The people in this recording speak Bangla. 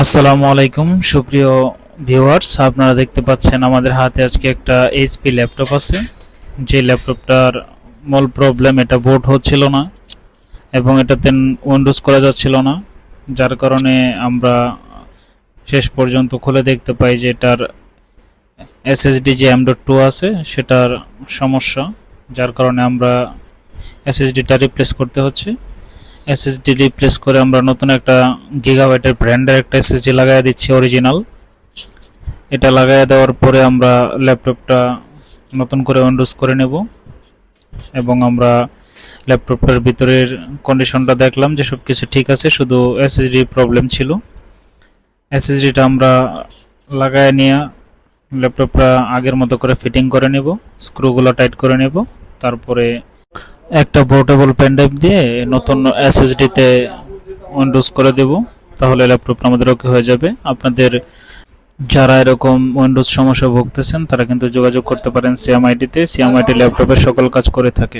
আসসালামু আলাইকুম সুপ্রিয় ভিউয়ার্স, আপনারা দেখতে পাচ্ছেন আমাদের হাতে আজকে একটা এইচপি ল্যাপটপ আছে। যে ল্যাপটপটার মূল প্রবলেম এটা বুট হচ্ছিল না এবং এটাতে উইন্ডোজ করা যাচ্ছিল না, যার কারণে আমরা শেষ পর্যন্ত খুলে দেখতে পাই যে এটার এসএসডি যে M.2 আছে সেটার সমস্যা, যার কারণে আমরা এসএসডিটা রিপ্লেস করতে হচ্ছে। এসএসডি রিপ্লেস করে আমরা নতুন একটা গিগাবাইটের ব্র্যান্ডের একটা এসএসডি লাগাই দিচ্ছি অরিজিনাল। এটা লাগাই দেওয়ার পরে আমরা ল্যাপটপটা নতুন করে উইন্ডোজ করে নেব এবং আমরা ল্যাপটপটার ভিতরের কন্ডিশনটা দেখলাম যে সব কিছু ঠিক আছে, শুধু এসএসডি প্রবলেম ছিল। এসএসডিটা আমরা লাগায় নিয়ে ল্যাপটপটা আগের মতো করে ফিটিং করে নেব, স্ক্রুগুলো টাইট করে নেব, তারপরে একটা পোর্টেবল পেন ড্রাইভ দিয়ে নতুন এসএসডিতে উইন্ডোজ করে দেব, তাহলে ল্যাপটপটা আমাদের ওকে হয়ে যাবে। আপনাদের যারা এরকম উইন্ডোজ সমস্যা ভুগতেছেন তারা কিন্তু যোগাযোগ করতে পারেন সিএমআইটিতে। সিএমআইটি ল্যাপটপের সকল কাজ করে থাকে।